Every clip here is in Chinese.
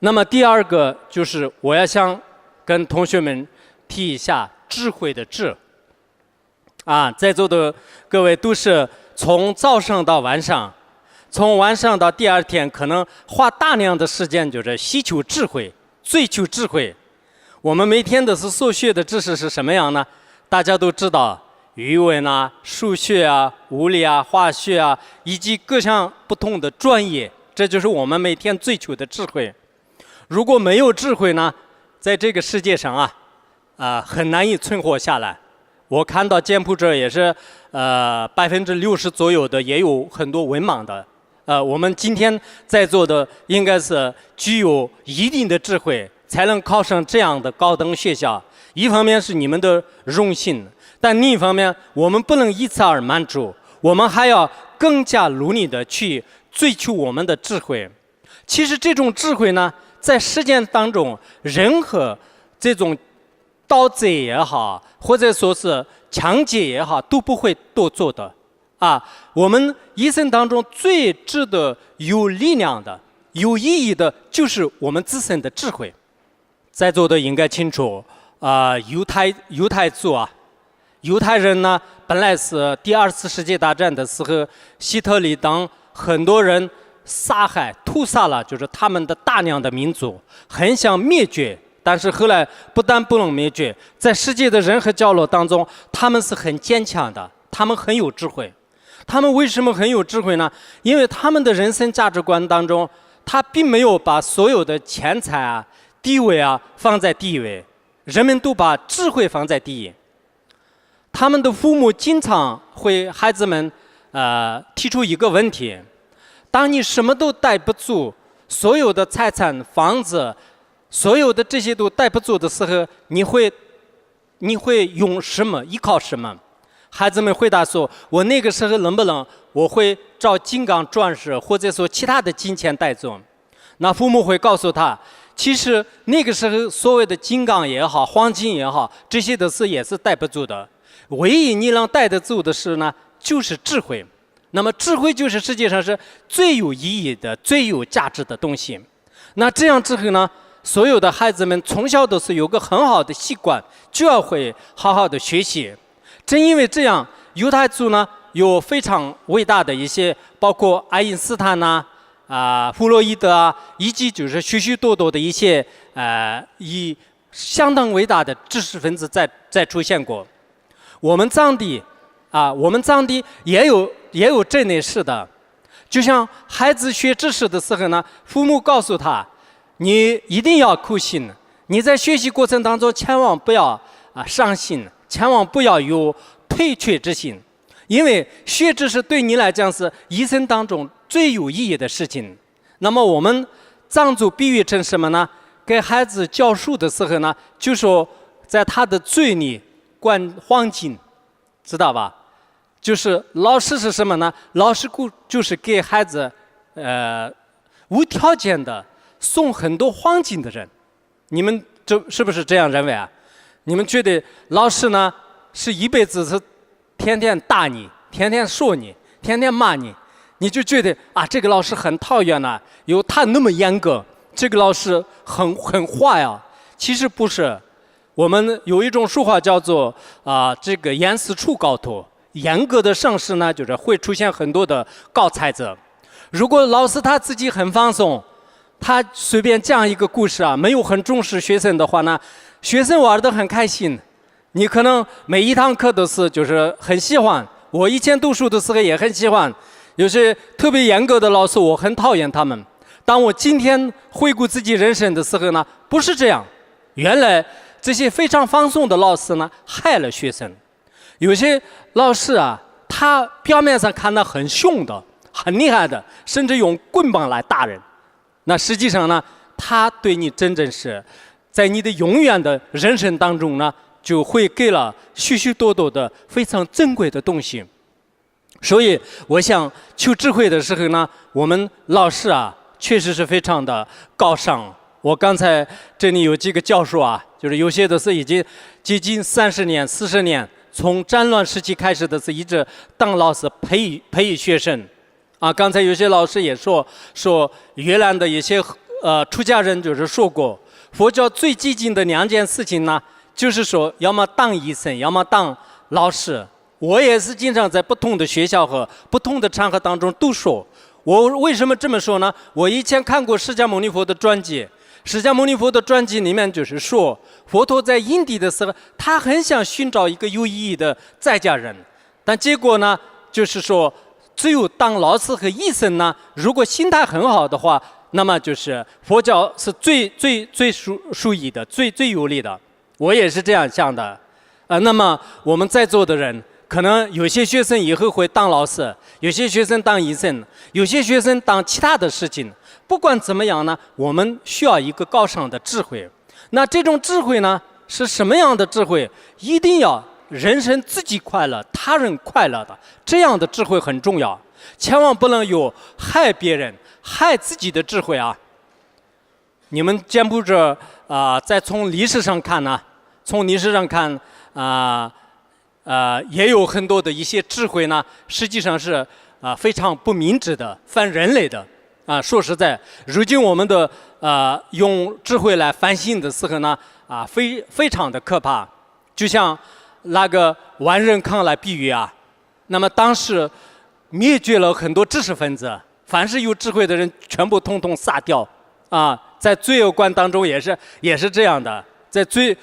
那么第二个就是我要想跟同学们提一下智慧的智。在座的各位都是从早上到晚上，从晚上到第二天，可能花大量的时间就是吸求智慧、追求智慧。我们每天都是所学的知识是什么样呢？大家都知道，语文啊、数学啊、物理啊、化学啊，以及各项不同的专业，这就是我们每天追求的智慧。如果没有智慧呢，在这个世界上很难以存活下来。我看到柬埔寨也是60%左右的，也有很多文盲的。我们今天在座的应该是具有一定的智慧，才能考上这样的高等学校。一方面是你们的荣幸，但另一方面，我们不能以此而满足，我们还要更加努力的去追求我们的智慧。其实这种智慧呢，在实践当中，任何这种盗贼也好，或者说是抢劫也好，都不会多做的。我们一生当中最值得有力量的、有意义的，就是我们自身的智慧。在座的应该清楚，犹太族犹太人呢，本来是第2次世界大战的时候，希特勒等很多人屠杀了，就是他们的大量的民族，很想灭绝。但是后来不但不能灭绝，在世界的任何角落当中，他们是很坚强的，他们很有智慧。他们为什么很有智慧呢？因为他们的人生价值观当中，他并没有把所有的钱财地位放在第一位，人们都把智慧放在第一。他们的父母经常会孩子们提出一个问题：当你什么都带不住，所有的财产、房子，所有的这些都带不住的时候，你会用什么？依靠什么？孩子们回答说：我那个时候能不能，我会找金刚钻石，或者说其他的金钱带走。那父母会告诉他，其实那个时候所谓的金刚也好，黄金也好，这些都是也是带不住的。唯一你能带得住的是呢，就是智慧。那么智慧就是世界上是最有意义的、最有价值的东西。那这样之后呢，所有的孩子们从小都是有个很好的习惯，就要会好好的学习。正因为这样，犹太族呢有非常伟大的一些，包括爱因斯坦弗洛伊德以及就是许许多多的一些以相当伟大的知识分子在出现过。我们藏地也有这类事的。就像孩子学知识的时候呢，父母告诉他，你一定要苦心，你在学习过程当中千万不要伤心，千万不要有退却之心，因为学知识对你来讲是一生当中最有意义的事情。那么我们藏族比喻成什么呢？给孩子教书的时候呢，就说在他的嘴里灌黄金，知道吧？就是老师是什么呢？老师就是给孩子无条件的送很多黄金的人。你们这是不是这样认为啊？你们觉得老师呢是一辈子是天天打你，天天说你，天天骂你，你就觉得这个老师很讨厌有他那么严格，这个老师很坏啊。其实不是，我们有一种说话叫做这个严师出高徒。严格的上司呢，就是会出现很多的高才者。如果老师他自己很放松，他随便讲一个故事没有很重视学生的话呢，学生玩得很开心，你可能每一堂课都是就是很喜欢。我以前读书的时候也很喜欢，有些特别严格的老师我很讨厌他们。当我今天回顾自己人生的时候呢，不是这样，原来这些非常放松的老师呢害了学生。有些老师他表面上看得很凶的、很厉害的，甚至用棍棒来打人。那实际上呢，他对你真正是在你的永远的人生当中呢，就会给了许许多多的非常珍贵的东西。所以我想求智慧的时候呢，我们老师确实是非常的高尚。我刚才这里有几个教授就是有些都是已经接近30年、40年。从战乱时期开始的是一直当老师培育学生刚才有些老师也说越南的一些出家人就是说过，佛教最激进的2件事情呢，就是说要么当医生，要么当老师。我也是经常在不同的学校和不同的场合当中都说。我为什么这么说呢？我以前看过释迦牟尼佛的传记，释迦牟尼佛的传记里面就是说，佛陀在因地的时候，他很想寻找一个有意义的在家人，但结果呢，就是说只有当老师和医生呢，如果心态很好的话，那么就是佛教是最属意的，最有利的。我也是这样想的。那么我们在座的人，可能有些学生以后会当老师，有些学生当医生，有些学生当其他的事情。不管怎么样呢，我们需要一个高尚的智慧。那这种智慧呢，是什么样的智慧？一定要人生自己快乐，他人快乐的，这样的智慧很重要。千万不能有害别人、害自己的智慧啊！你们柬埔寨再从历史上看呢，从历史上看也有很多的一些智慧呢，实际上是非常不明智的、反人类的。说实在，如今我们的用智慧来反省的时候呢，非常的可怕。就像那个万人坑来比喻啊，那么当时灭绝了很多知识分子，凡是有智慧的人全部统统杀掉在罪恶观当中也是这样的，在罪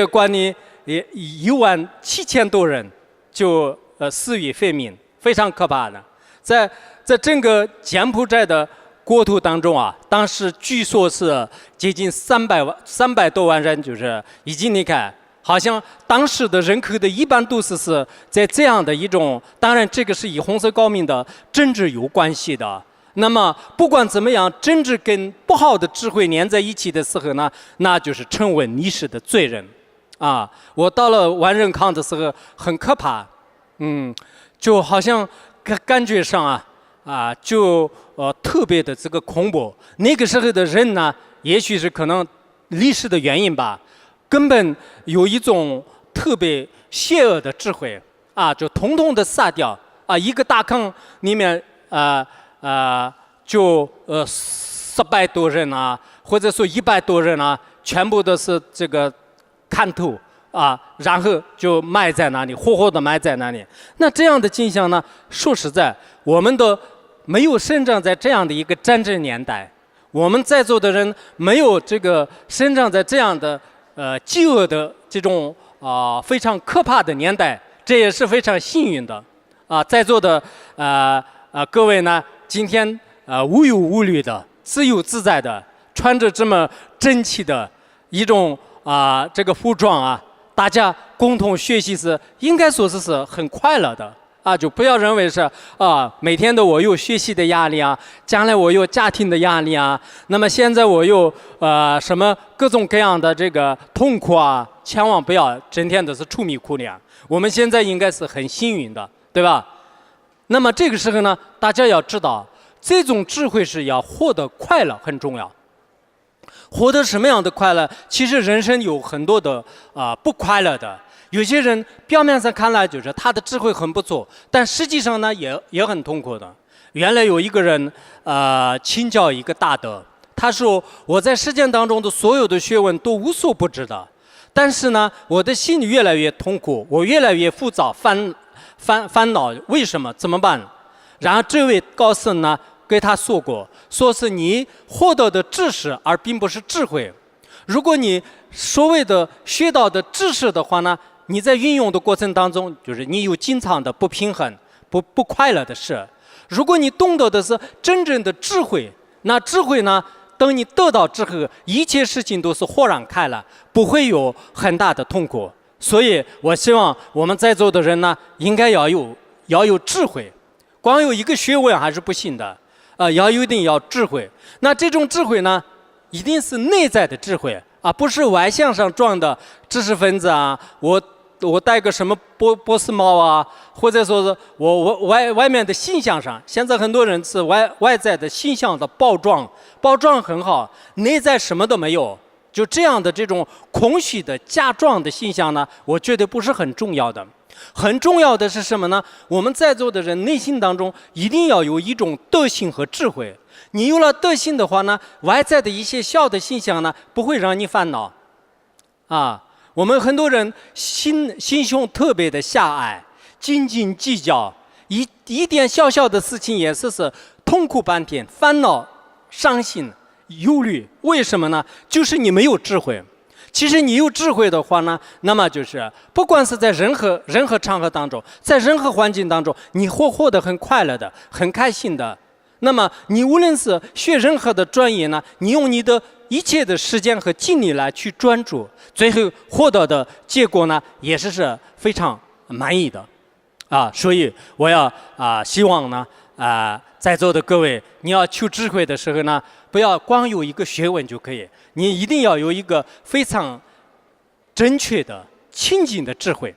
恶观里也17000多人就死于非命，非常可怕的。在整个柬埔寨的国土当中当时据说是接近300多万人就是已经离开，好像当时的人口的一半都是在这样的一种，当然这个是与红色革命的政治有关系的。那么不管怎么样，政治跟不好的智慧连在一起的时候呢，那就是成为历史的罪人我到了万人坑的时候很可怕，就好像感觉上就特别的这个恐怖。那个时候的人呢，也许是可能历史的原因吧，根本有一种特别邪恶的智慧就统统的杀掉一个大坑里面就400多人或者说100多人全部都是这个看透然后就埋在那里，活活的埋在那里。那这样的景象呢，说实在，我们都没有生长在这样的一个战争年代，我们在座的人没有这个生长在这样的饥饿的这种非常可怕的年代，这也是非常幸运的在座的各位呢，今天无忧无虑的、自由自在的，穿着这么整齐的一种这个服装大家共同学习是应该说是很快乐的就不要认为是每天都我有学习的压力将来我有家庭的压力那么现在我有什么各种各样的这个痛苦千万不要整天都是愁眉苦脸。我们现在应该是很幸运的，对吧？那么这个时候呢，大家要知道，这种智慧是要获得快乐很重要。获得什么样的快乐？其实人生有很多的不快乐的。有些人表面上看来就是他的智慧很不错，但实际上呢也很痛苦的。原来有一个人请教一个大德，他说我在实践当中的所有的学问都无所不知的，但是呢我的心里越来越痛苦，我越来越浮躁烦恼，为什么？怎么办？然后这位高僧呢给他说过，说是你获得的知识而并不是智慧。如果你所谓的学到的知识的话呢，你在运用的过程当中，就是你有经常的不平衡、不快乐的事。如果你懂得的是真正的智慧，那智慧呢，等你得到之后，一切事情都是豁然开朗，不会有很大的痛苦。所以我希望我们在座的人呢，应该要有智慧，光有一个学问还是不行的，一定要智慧。那这种智慧呢，一定是内在的智慧不是外向上装的知识分子我戴个什么波斯帽或者说是我外面的形象上，现在很多人是外在的形象的包装很好，内在什么都没有。就这样的这种空虚的假装的形象呢，我觉得不是很重要的。很重要的是什么呢？我们在座的人内心当中一定要有一种德行和智慧。你有了德行的话呢，外在的一些小的现象呢，不会让你烦恼。啊，我们很多人心胸特别的狭隘，斤斤计较，一点小小的事情也是痛苦半天，烦恼、伤心、忧虑。为什么呢？就是你没有智慧。其实你有智慧的话呢，那么就是不管是在任何场合当中，在任何环境当中，你会活得很快乐的，很开心的。那么你无论是学任何的专业呢，你用你的一切的时间和精力来去专注，最后获得的结果呢，也是非常满意的。所以我要希望呢在座的各位，你要求智慧的时候呢，不要光有一个学问就可以，你一定要有一个非常正确的、清净的智慧。